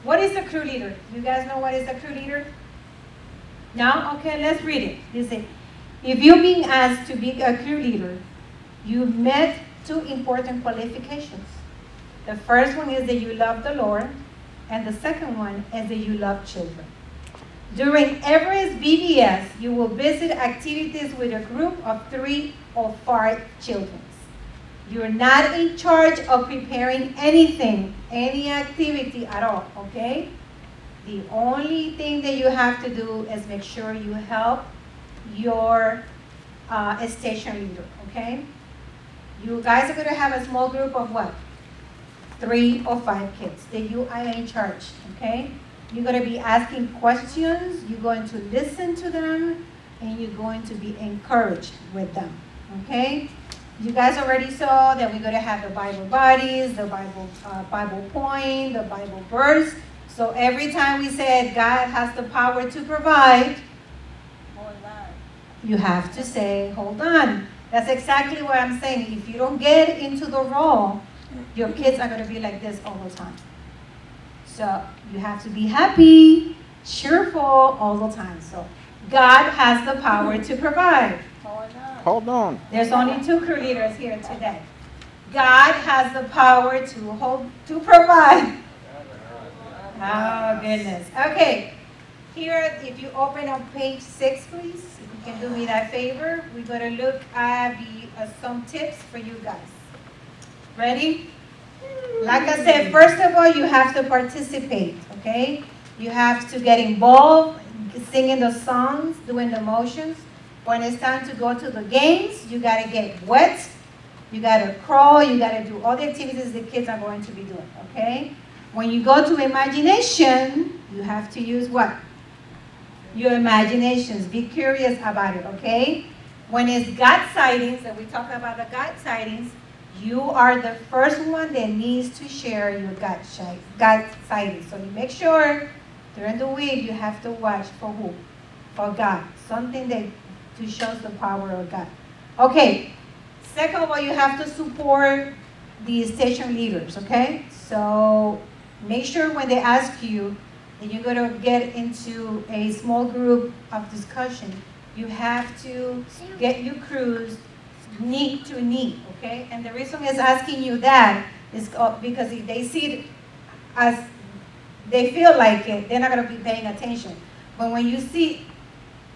What is a crew leader? You guys know what is a crew leader? No? Okay, let's read it. Listen. If you're being asked to be a crew leader, you've met two important qualifications. The first one is that you love the Lord, and the second one is that you love children. During every VBS, you will visit activities with a group of 3 or 4 children. You're not in charge of preparing anything, any activity at all, okay? The only thing that you have to do is make sure you help your station leader, okay? You guys are going to have a small group of what? 3 or 5 kids that you are in charge, okay? You're going to be asking questions, you're going to listen to them, and you're going to be encouraged with them, okay? You guys already saw that we're going to have the Bible buddies, the Bible point, the Bible verse. So every time we said God has the power to provide, hold on. You have to say, hold on. That's exactly what I'm saying. If you don't get into the role, your kids are going to be like this all the time. So you have to be happy, cheerful all the time. So God has the power to provide. Hold on. There's only 2 crew leaders here today. God has the power to provide. Oh, goodness. Okay. Here, if you open on page 6, please, if you can do me that favor, we're going to look at some tips for you guys. Ready? Like I said, first of all, you have to participate, okay? You have to get involved, singing the songs, doing the motions. When it's time to go to the games, you got to get wet, you got to crawl, you got to do all the activities the kids are going to be doing, okay? When you go to imagination, you have to use what? Your imaginations. Be curious about it, okay? When it's God sightings, and we talk about the God sightings, you are the first one that needs to share your God sightings. So you make sure during the week you have to watch for who? For God. Something that to show the power of God. Okay. Second of all, you have to support the station leaders, okay? So make sure when they ask you that you're going to get into a small group of discussion, you have to get your crews need to need, okay? And the reason is asking you that is because if they see it as they feel like it, they're not going to be paying attention. But when you see,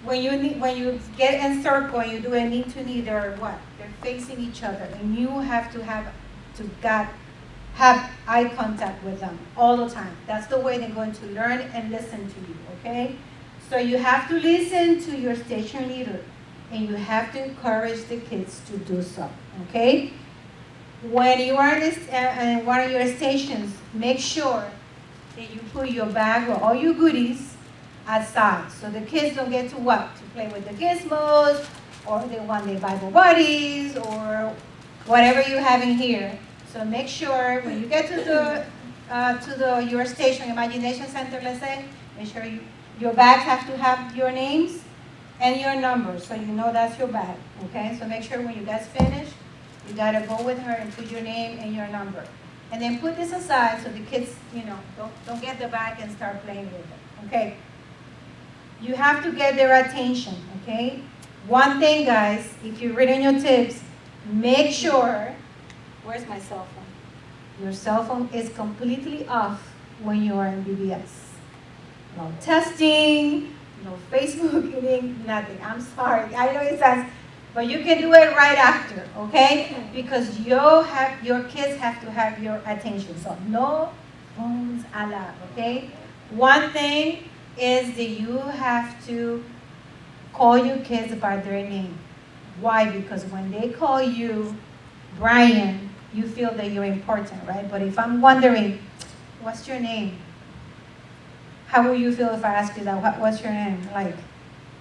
when you get in circle and you do a need to need, they're what? They're facing each other, and you have to have eye contact with them all the time. That's the way they're going to learn and listen to you, okay? So you have to listen to your station leader, and you have to encourage the kids to do so, okay? When you are in one of your stations, make sure that you put your bag with all your goodies aside, so the kids don't get to what? To play with the gizmos, or they want their Bible buddies, or whatever you have in here. So make sure when you get to your station, imagination center, let's say, make sure your bags have to have your names and your numbers, so you know that's your bag, okay? So make sure when you guys finish, you gotta go with her and put your name and your number. And then put this aside so the kids, don't get the bag and start playing with it, okay? You have to get their attention, okay? One thing, guys, if you're reading your tips, make sure, where's my cell phone? Your cell phone is completely off when you are in VBS. No texting, no Facebooking, nothing. I'm sorry. I know it sounds, but you can do it right after, okay? Because your kids have to have your attention. So no phones allowed, okay? One thing is that you have to call your kids by their name. Why? Because when they call you Brian, you feel that you're important, right? But if I'm wondering, what's your name? How will you feel if I ask you that? What's your name? Like,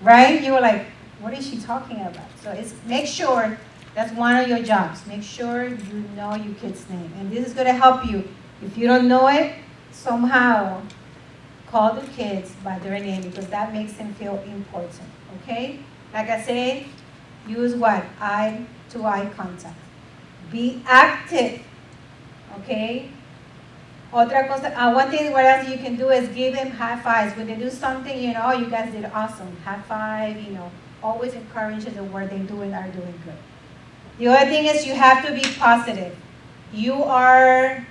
right? You were like, what is she talking about? So make sure that's one of your jobs. Make sure you know your kid's name. And this is going to help you. If you don't know it, somehow call the kids by their name, because that makes them feel important, okay? Like I said, use what? Eye-to-eye contact. Be active, okay? Otra cosa, one thing what else you can do is give them high fives. When they do something, you know, you guys did awesome. High five, you know, always encourage the work they're doing are doing good. The other thing is you have to be positive. You are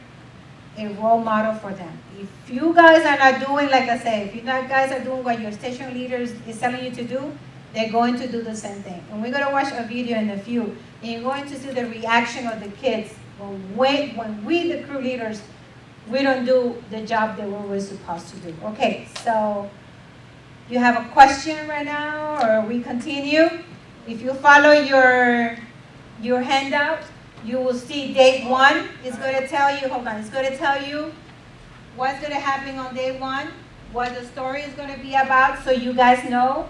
a role model for them. If you guys are not doing, like I say, if you guys are doing what your station leader is telling you to do, they're going to do the same thing. And we're going to watch a video in a few, and you're going to see the reaction of the kids when we, the crew leaders, we don't do the job that we're supposed to do. Okay, so you have a question right now, or we continue? If you follow your handout, you will see day 1 is going to tell you, hold on, it's going to tell you what's going to happen on day 1, what the story is going to be about, so you guys know.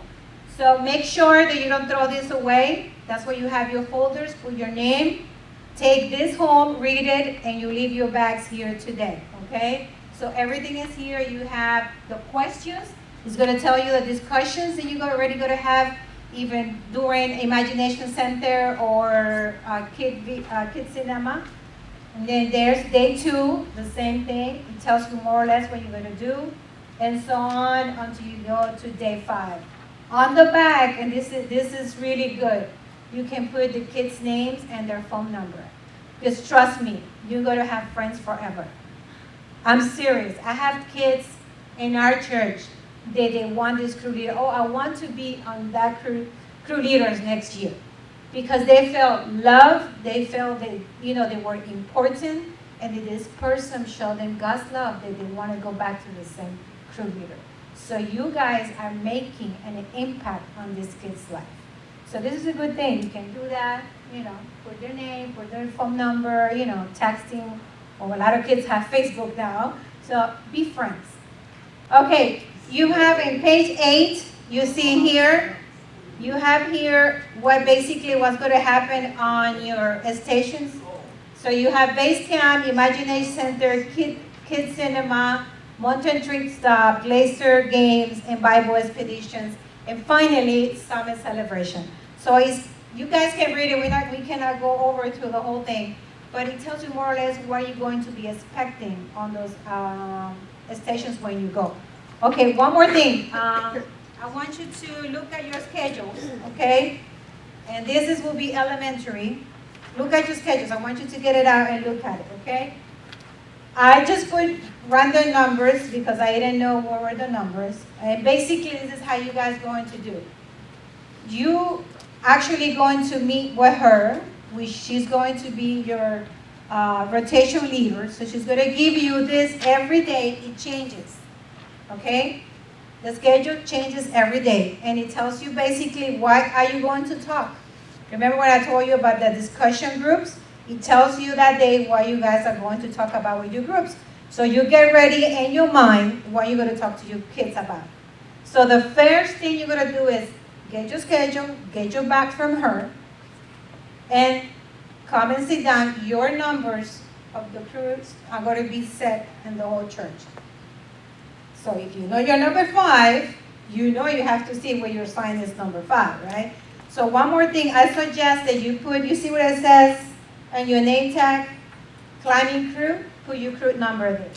So make sure that you don't throw this away. That's where you have your folders, put your name. Take this home, read it, and you leave your bags here today, okay? So everything is here. You have the questions. It's going to tell you the discussions that you're already going to have even during Imagination Center or Kid Cinema. And then there's day 2, the same thing. It tells you more or less what you're going to do, and so on until you go to day 5. On the back, and this is really good, you can put the kids' names and their phone number. Because trust me, you're going to have friends forever. I'm serious. I have kids in our church that they want this crew leader. Oh, I want to be on that crew leaders next year. Because they felt loved, they felt that, you know, they were important, and that this person showed them God's love, that they want to go back to the same crew leader. So you guys are making an impact on this kid's life. So this is a good thing. You can do that, you know, put their name, put their phone number, you know, texting. Or a lot of kids have Facebook now. So be friends. Okay, you have in page 8, you see here, you have here what basically what's going to happen on your stations. So you have Base Camp, Imagination Center, Kid Cinema, Mountain Trip Stop, Glacier Games, and Bible Expeditions. And finally, Summit Celebration. So you guys can read it. We cannot go over to the whole thing, but it tells you more or less what you're going to be expecting on those stations when you go. Okay, one more thing. I want you to look at your schedules, okay? And this will be elementary. Look at your schedules. I want you to get it out and look at it, okay? I just put random numbers because I didn't know what were the numbers. And basically, this is how you guys are going to do. You actually going to meet with her, which she's going to be your rotation leader. So she's going to give you this every day. It changes, okay? The schedule changes every day, and it tells you basically what are you going to talk. Remember when I told you about the discussion groups? It tells you that day what you guys are going to talk about with your groups. So you get ready in your mind what you're going to talk to your kids about. So the first thing you're going to do is get your schedule, get your bag from her, and come and sit down. Your numbers of the crews are going to be set in the whole church. So if you know you're number 5, you know you have to see where your sign is number 5, right? So one more thing, I suggest that you see what it says on your name tag, climbing crew, put your crew number there,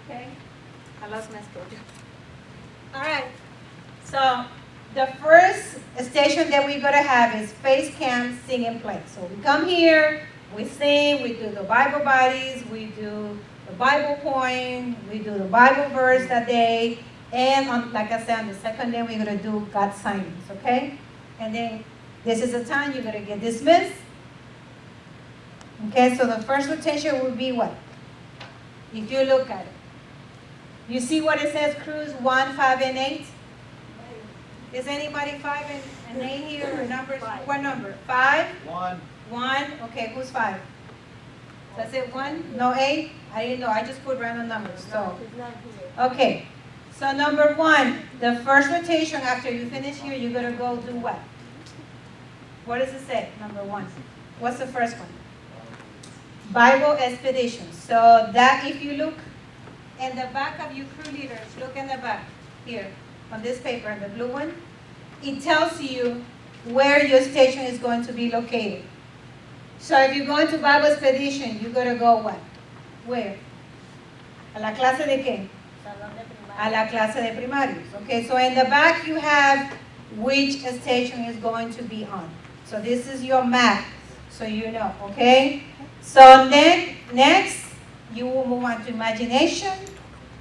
okay? I lost my schedule. All right, so the first station that we're gonna have is Face Camp Sing and Play. So we come here, we sing, we do the Bible buddies, we do the Bible poem, we do the Bible verse that day, and like I said, on the second day, we're going to do God's signings, okay? And then this is the time you're going to get dismissed. Okay, so the first rotation will be what? If you look at it. You see what it says, crews 1, 5, and 8? Is anybody 5 and 8 here, or numbers? 5. What number? 5? 1. 1, okay, who's 5? That's it, 1? No 8? I didn't know, I just put random numbers, so. Okay, so number 1, the first rotation after you finish here, you're gonna go do what? What does it say, number 1? What's the first one? Bible expedition. So that, if you look in the back of your crew leaders, look in the back, here, on this paper, the blue one, it tells you where your station is going to be located. So if you're going to Bible expedition, you're going to go what? Where? ¿A la clase de qué? Salón de primaria. A la clase de primarios. Okay, so in the back you have which station is going to be on. So this is your map, so you know, okay? So then, next, you will move on to imagination,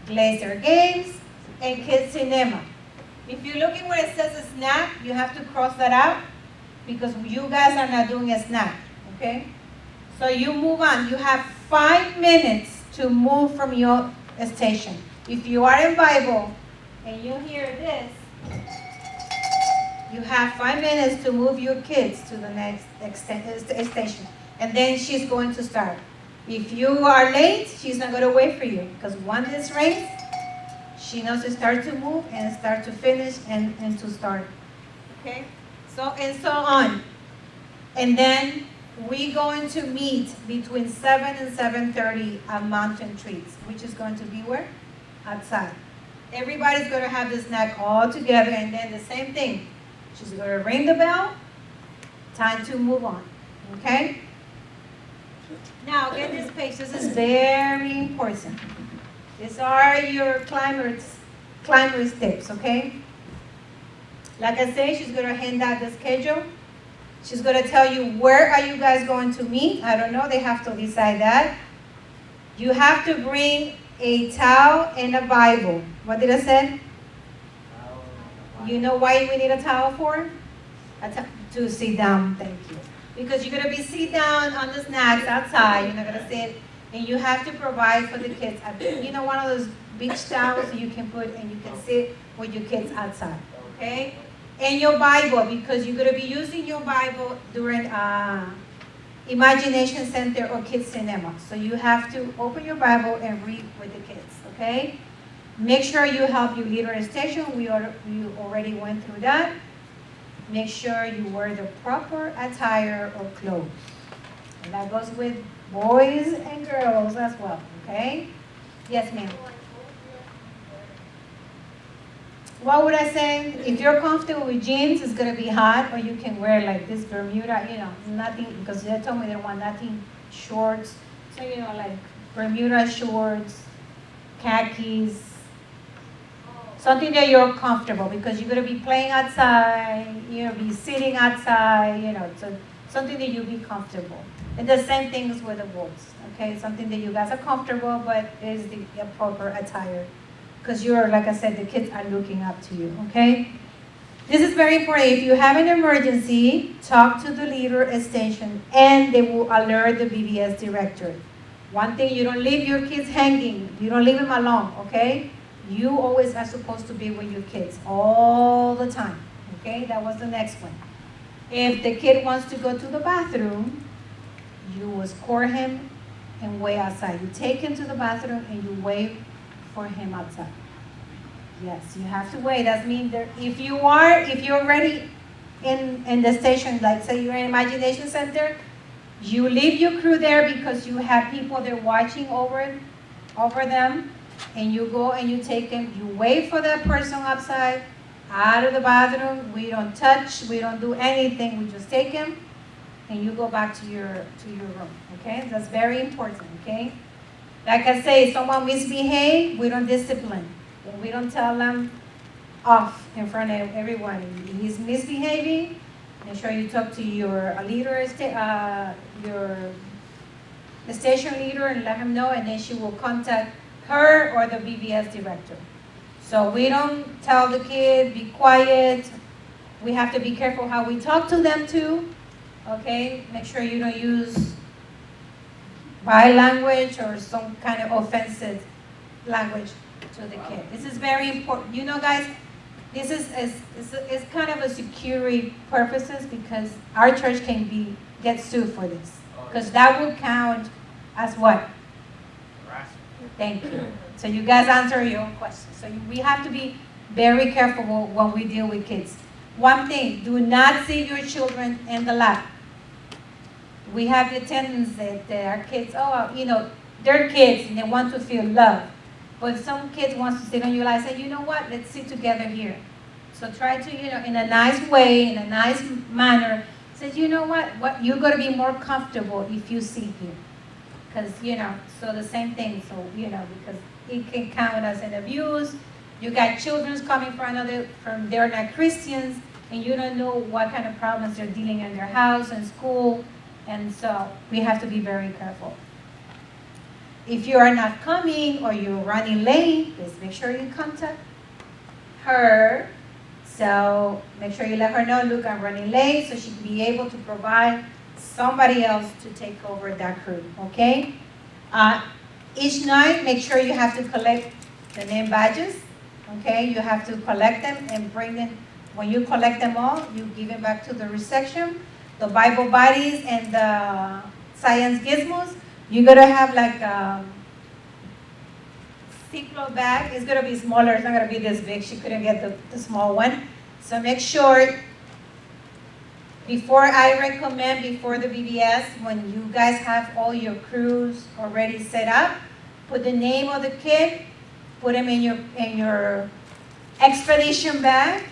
laser games, and kids cinema. If you're looking where it says snack, you have to cross that out because you guys are not doing a snack, okay? So you move on. You have 5 minutes to move from your station. If you are in Bible and you hear this, you have 5 minutes to move your kids to the next station. And then she's going to start. If you are late, she's not going to wait for you. Because once it's rings, she knows to start to move and start to finish and to start. Okay? So, and so on. And then we're going to meet between 7 and 7:30 at Mountain Trees, which is going to be where? Outside. Everybody's going to have the snack all together, and then the same thing. She's going to ring the bell. Time to move on. Okay? Now, get this page. This is very important. These are your climbers tips, okay? Like I say, she's going to hand out the schedule. She's going to tell you where are you guys going to meet. I don't know. They have to decide that. You have to bring a towel and a Bible. What did I say? You know why we need a towel for? To sit down, thank you. Because you're going to be sit down on the snacks outside. You're not going to sit. And you have to provide for the kids. You know, one of those beach towels you can put and you can sit with your kids outside. Okay? And your Bible, because you're going to be using your Bible during Imagination Center or Kids Cinema. So you have to open your Bible and read with the kids. Okay? Make sure you help your leader station. We already went through that. Make sure you wear the proper attire or clothes. And that goes with boys and girls as well, okay? Yes, ma'am. What would I say? If you're comfortable with jeans, it's going to be hot, or you can wear like this Bermuda, you know, nothing, because they told me they don't want nothing shorts. So, you know, like Bermuda shorts, khakis, something that you're comfortable, because you're going to be playing outside, you're going to be sitting outside, you know, so something that you'll be comfortable. And the same things with the boys, okay? Something that you guys are comfortable, but is the proper attire. Because you're, like I said, the kids are looking up to you, okay? This is very important. If you have an emergency, talk to the leader station, and they will alert the VBS director. One thing, you don't leave your kids hanging. You don't leave them alone, okay? You always are supposed to be with your kids all the time, okay? That was the next one. If the kid wants to go to the bathroom, you will escort him and wait outside. You take him to the bathroom and you wait for him outside. Yes, you have to wait. That means that if you're already in the station, like say you're in Imagination Center, you leave your crew there because you have people there watching over them, and you go and you take them. You wait for that person outside, out of the bathroom. We don't touch. We don't do anything. We just take him, and you go back to your room. Okay, that's very important. Okay. Like I say, if someone misbehaves, we don't discipline. We don't tell them off in front of everyone. If he's misbehaving, make sure you talk to your leader, the station leader, and let him know, and then she will contact her or the VBS director. So we don't tell the kid, be quiet. We have to be careful how we talk to them too. Okay, make sure you don't use vile language or some kind of offensive language to the kid. This is very important. You know, guys, this is kind of a security purposes, because our church can get sued for this, because that will count as what? Thank you. So you guys answer your own questions. So we have to be very careful when we deal with kids. One thing, do not see your children in the lap. We have the tendency that our kids, you know, they're kids and they want to feel love. But some kids want to sit on your lap and say, you know what, let's sit together here. So try to, you know, in a nice way, in a nice manner, say, you know what, you're going to be more comfortable if you sit here. because, so the same thing, so, because it can count as an abuse. You got children coming from they're not Christians, and you don't know what kind of problems they're dealing in their house and school, and so we have to be very careful. If you are not coming or you're running late, please make sure you contact her. So make sure you let her know, look, I'm running late, so she can be able to provide somebody else to take over that crew, okay? Each night, make sure you have to collect the name badges, okay? You have to collect them and bring them. When you collect them all, you give it back to the reception. The Bible buddies and the science gizmos, you're gonna have like a Ziploc bag. It's gonna be smaller, it's not gonna be this big. She couldn't get the small one. So make sure, before the VBS, when you guys have all your crews already set up, put the name of the kid, put them in your expedition bag,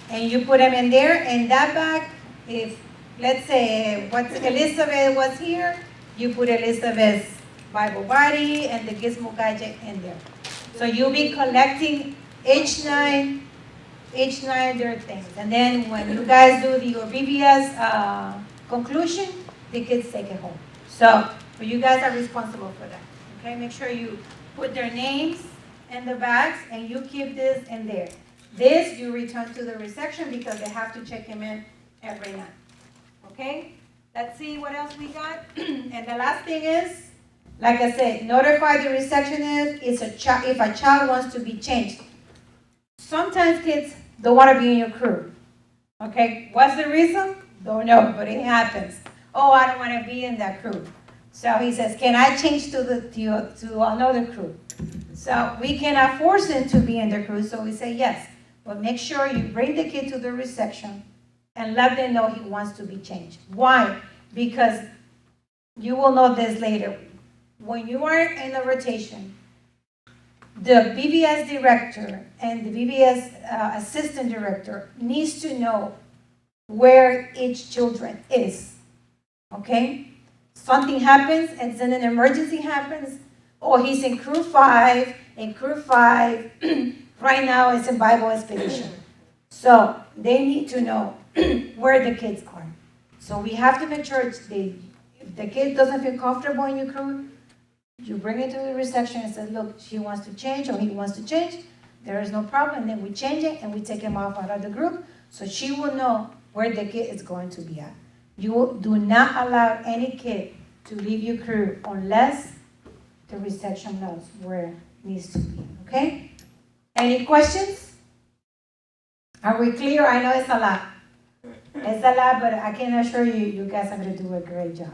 and you put them in there. And that bag, if, let's say, Elizabeth was here, you put Elizabeth's Bible buddy and the gizmo gadget in there. So you'll be collecting each night their things. And then when you guys do your VBS conclusion, the kids take it home. So you guys are responsible for that. Okay, make sure you put their names in the bags and you keep this in there. This you return to the reception because they have to check him in every night. Okay, let's see what else we got. And the last thing is, like I said, notify the receptionist if a child wants to be changed. Sometimes kids don't want to be in your crew. Okay, what's the reason? Don't know, but it happens. Oh, I don't want to be in that crew. So he says, can I change to another crew? So we cannot force him to be in the crew, so we say yes. But make sure you bring the kid to the reception and let them know he wants to be changed. Why? Because you will know this later. When you are in a rotation, the VBS director and the VBS assistant director needs to know where each children is, okay? Something happens, and then an emergency happens, or he's in crew 5, right now it's in Bible expedition. So they need to know where the kids are. So we have to make sure if the kid doesn't feel comfortable in your crew, you bring it to the reception and say, look, she wants to change or he wants to change. There is no problem. And then we change it and we take him off out of the group so she will know where the kid is going to be at. You do not allow any kid to leave your crew unless the reception knows where it needs to be. Okay? Any questions? Are we clear? I know it's a lot. It's a lot, but I can assure you, you guys are going to do a great job.